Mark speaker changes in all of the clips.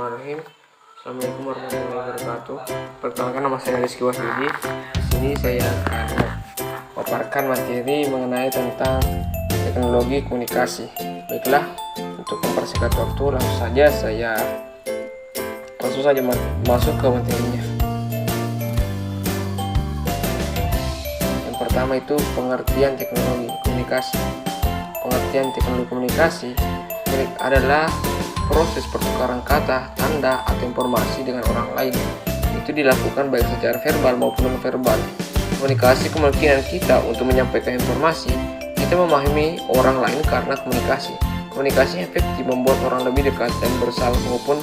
Speaker 1: Bismillahirrahmanirrahim. Assalamualaikum warahmatullahi wabarakatuh. Perkenalkan, nama saya Rizky Wahyudi. Di sini saya akan memaparkan materi mengenai tentang teknologi komunikasi. Baiklah, untuk mempersingkat waktu, langsung saja masuk ke materinya. Yang pertama itu pengertian teknologi komunikasi. Pengertian teknologi komunikasi adalah proses pertukaran kata, tanda, atau informasi dengan orang lain. Itu dilakukan baik secara verbal maupun non-verbal. Komunikasi kemungkinan kita untuk menyampaikan informasi, kita memahami orang lain karena komunikasi. Komunikasi efektif membuat orang lebih dekat dan bersahabat, maupun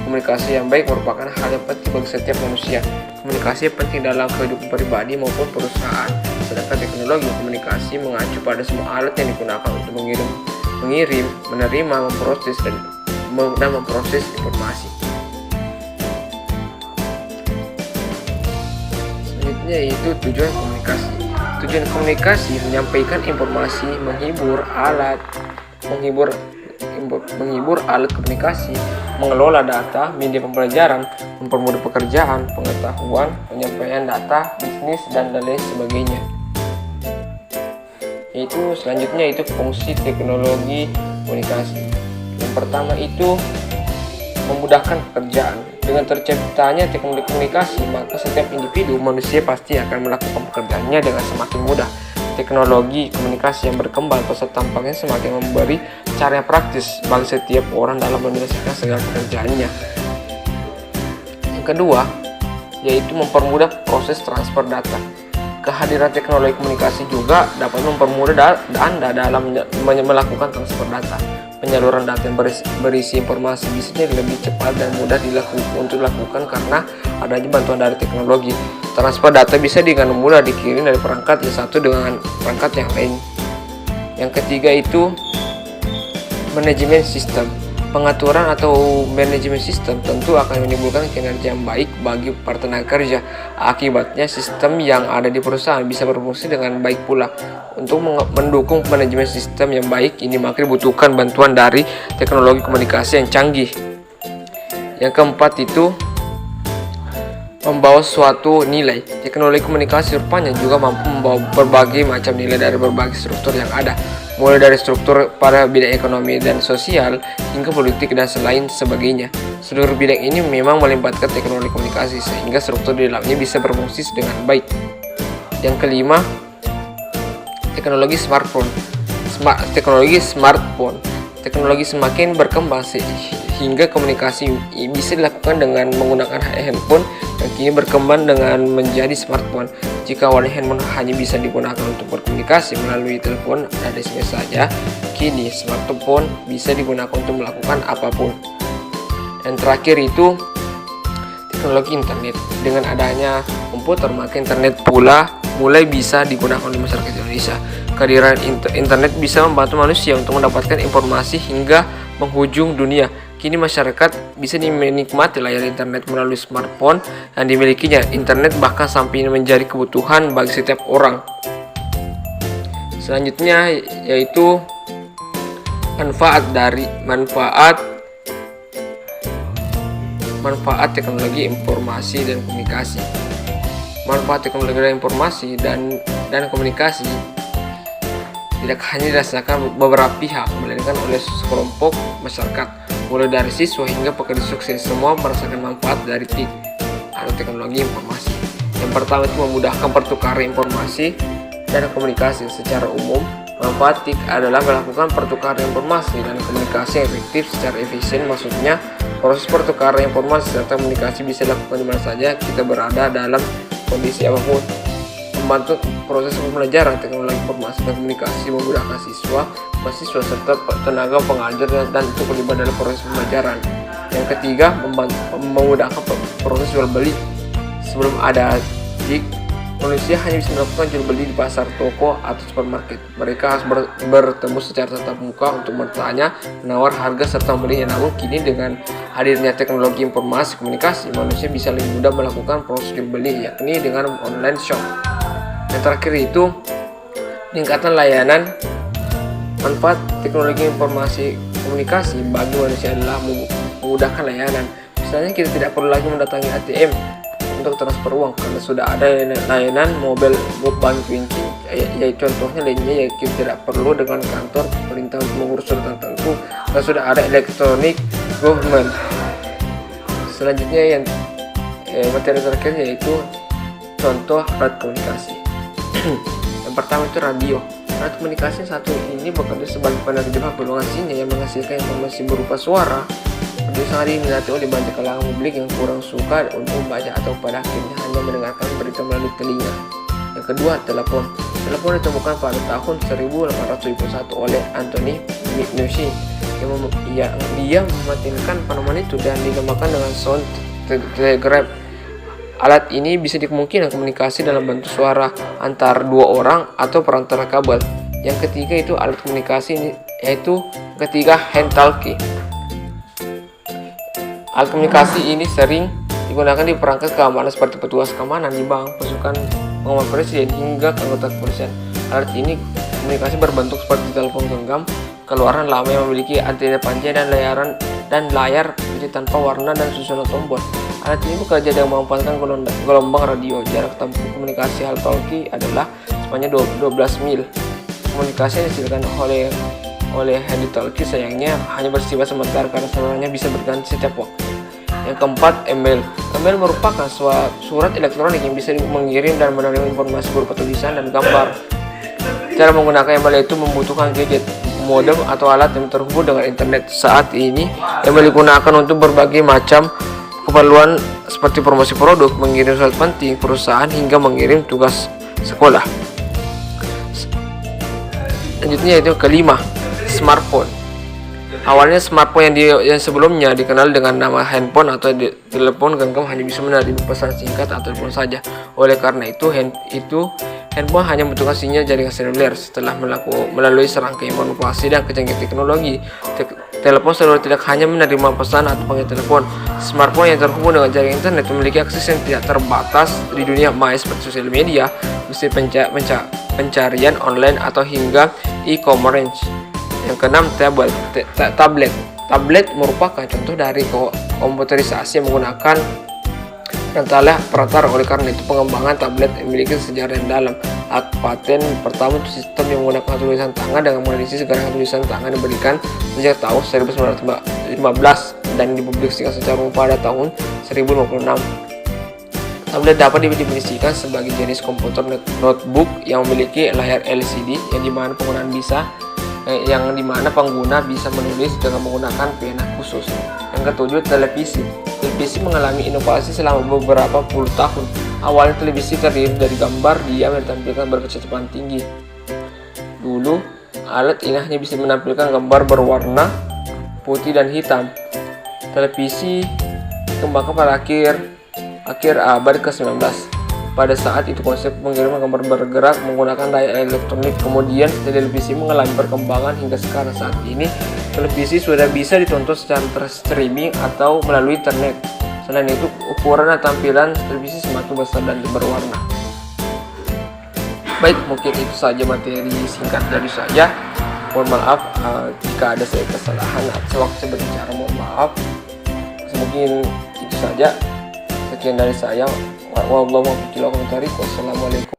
Speaker 1: komunikasi yang baik merupakan hal yang penting bagi setiap manusia. Komunikasi penting dalam kehidupan pribadi maupun perusahaan. Sedangkan teknologi komunikasi mengacu pada semua alat yang digunakan untuk mengirim, menerima, memproses dan memproses informasi. Selanjutnya yaitu tujuan komunikasi. Tujuan komunikasi menyampaikan informasi, menghibur alat komunikasi, mengelola data, media pembelajaran, mempermudah pekerjaan, pengetahuan, penyampaian data, bisnis, dan lain sebagainya. Selanjutnya itu fungsi teknologi komunikasi. Yang pertama itu memudahkan pekerjaan. Dengan terciptanya teknologi komunikasi, maka setiap individu manusia pasti akan melakukan pekerjaannya dengan semakin mudah. Teknologi komunikasi yang berkembang pesat tampaknya semakin memberi cara yang praktis bagi setiap orang dalam menyelesaikan segala pekerjaannya. Yang kedua, yaitu mempermudah proses transfer data. Kehadiran teknologi komunikasi juga dapat mempermudah Anda dalam melakukan transfer data. Penyaluran data yang berisi informasi bisa jadi lebih cepat dan mudah untuk dilakukan karena adanya bantuan dari teknologi. Transfer data bisa dengan mudah dikirim dari perangkat yang satu dengan perangkat yang lain. Yang ketiga itu manajemen sistem. Pengaturan atau manajemen sistem tentu akan menimbulkan kinerja yang baik bagi para tenaga kerja. Akibatnya sistem yang ada di perusahaan bisa berfungsi dengan baik pula. Untuk mendukung manajemen sistem yang baik ini, maka dibutuhkan bantuan dari teknologi komunikasi yang canggih. Yang keempat itu membawa suatu nilai. Teknologi komunikasi rupanya juga mampu membawa berbagai macam nilai dari berbagai struktur yang ada, mulai dari struktur pada bidang ekonomi dan sosial hingga politik dan selain sebagainya. Seluruh bidang ini memang melibatkan teknologi komunikasi sehingga struktur di dalamnya bisa berfungsi dengan baik. Yang kelima, teknologi smartphone. Teknologi semakin berkembang hingga komunikasi bisa dilakukan dengan menggunakan handphone yang kini berkembang dengan menjadi smartphone. Jika awalnya handphone hanya bisa digunakan untuk berkomunikasi melalui telepon dan SMS saja, kini smartphone bisa digunakan untuk melakukan apapun. Dan terakhir itu teknologi internet. Dengan adanya komputer, maka internet pula mulai bisa digunakan oleh masyarakat Indonesia. Kehadiran internet bisa membantu manusia untuk mendapatkan informasi hingga penghujung dunia. Kini masyarakat bisa menikmati layar internet melalui smartphone yang dimilikinya. Internet bahkan sampai menjadi kebutuhan bagi setiap orang. Selanjutnya yaitu manfaat teknologi informasi dan komunikasi. Manfaat teknologi informasi dan komunikasi tidak hanya dirasakan beberapa pihak, melainkan oleh sekelompok masyarakat, mulai dari siswa hingga pekerja sukses. Semua merasakan manfaat dari TIK atau teknologi informasi. Yang pertama itu memudahkan pertukaran informasi dan komunikasi secara umum. Manfaat TIK adalah melakukan pertukaran informasi dan komunikasi efektif secara efisien. Maksudnya, proses pertukaran informasi serta komunikasi bisa dilakukan di mana saja kita berada dalam kondisi apapun. Membantu proses pembelajaran teknologi informasi dan komunikasi, memudahkan mahasiswa serta tenaga pengajar dan untuk terlibat dalam proses pembelajaran. Yang ketiga, memudahkan proses jual beli. Sebelum ada TIK, manusia hanya bisa melakukan jual beli di pasar, toko, atau supermarket. Mereka harus bertemu secara tatap muka untuk bertanya, menawar harga serta membelinya. Namun kini dengan hadirnya teknologi informasi komunikasi, manusia bisa lebih mudah melakukan proses jual beli, yakni dengan online shop. Yang terakhir itu peningkatan layanan. Manfaat teknologi informasi komunikasi bagi manusia adalah memudahkan layanan. Misalnya kita tidak perlu lagi mendatangi ATM untuk transfer uang karena sudah ada layanan mobile banking, yaitu contohnya lainnya kita tidak perlu dengan kantor pemerintah untuk mengurus surat tertentu karena sudah ada electronic government. Selanjutnya yang materi terakhir yaitu contoh alat komunikasi. Yang pertama itu radio. Alat komunikasi satu ini bekerja sebagai penerjemah golongan sinyal yang menghasilkan informasi berupa suara. Radio sangat diminati oleh banyak kalangan publik yang kurang suka untuk membaca atau pada akhirnya hanya mendengarkan berita melalui telinga. Yang kedua, telepon. Telepon ditemukan pada tahun 1871 oleh Anthony McNaughton yang dia mematenkan penemuan itu dan dinamakan dengan sound telegraph. Alat ini bisa dimungkinkan komunikasi dalam bentuk suara antar dua orang atau perantara kabel. Yang ketiga itu alat komunikasi ini, yaitu ketiga hand talkie. Alat komunikasi ini sering digunakan di perangkat keamanan seperti petugas keamanan di bank, pasukan pengamanan presiden, hingga anggota kepolisian. Alat ini komunikasi berbentuk seperti telepon genggam keluaran lama yang memiliki antena panjang dan layar kecil tanpa warna dan susunan tombol. Alat ini bekerja dengan memanfaatkan gelombang radio. Jarak tempuh komunikasi hand talkie adalah sepanjang 12 mil. Komunikasi yang dihasilkan oleh hand talkie sayangnya hanya bersifat sementara karena salurannya bisa berganti setiap waktu. Yang keempat, email. Email merupakan surat elektronik yang bisa mengirim dan menerima informasi berupa tulisan dan gambar. Cara menggunakan email itu membutuhkan gadget, modem atau alat yang terhubung dengan internet. Saat ini, email digunakan untuk berbagai macam keperluan seperti promosi produk, mengirim surat penting perusahaan, hingga mengirim tugas sekolah. Selanjutnya yaitu kelima, smartphone. Awalnya smartphone yang sebelumnya dikenal dengan nama handphone atau telepon genggam hanya bisa menerima pesan singkat atau telepon saja. Oleh karena itu handphone hanya membutuhkan sinyal jaringan seluler. Setelah melalui serangkaian inovasi dan kecanggihan teknologi, telepon seluler tidak hanya menerima pesan atau panggilan telepon. Smartphone yang terhubung dengan jaringan internet memiliki akses yang tidak terbatas di dunia maya seperti sosial media, mesin pencarian online, atau hingga e-commerce. Yang keenam, tablet. Tablet merupakan contoh dari komputerisasi yang menggunakan perantara. Oleh karena itu, pengembangan tablet memiliki sejarah yang dalam. Hak paten pertama untuk sistem yang menggunakan tulisan tangan dengan menganalisis gerakan tulisan tangan diberikan sejak tahun 1915 dan dipublikasikan secara umum pada tahun 1056. Tablet dapat didefinisikan sebagai jenis komputer notebook yang memiliki layar LCD yang dimana pengguna bisa menulis dengan menggunakan pena khusus. Yang ketujuh, televisi. Televisi mengalami inovasi selama beberapa puluh tahun. Awalnya televisi terdiri dari gambar diam yang ditampilkan berkecepatan tinggi. Dulu, alat ini hanya bisa menampilkan gambar berwarna putih dan hitam. Televisi dikembangkan pada akhir abad ke-19. Pada saat itu konsep pengiriman gambar bergerak menggunakan layar elektronik. Kemudian televisi mengalami perkembangan hingga sekarang. Saat ini televisi sudah bisa ditonton secara streaming atau melalui internet. Selain itu, ukuran dan tampilan televisi semakin besar dan berwarna. Baik, mungkin itu saja materi singkat dari saya. Mohon maaf jika ada saya kesalahan atau waktu saya berbicara, mohon maaf. Mungkin itu saja. Sekian dari saya. Wassalamualaikum.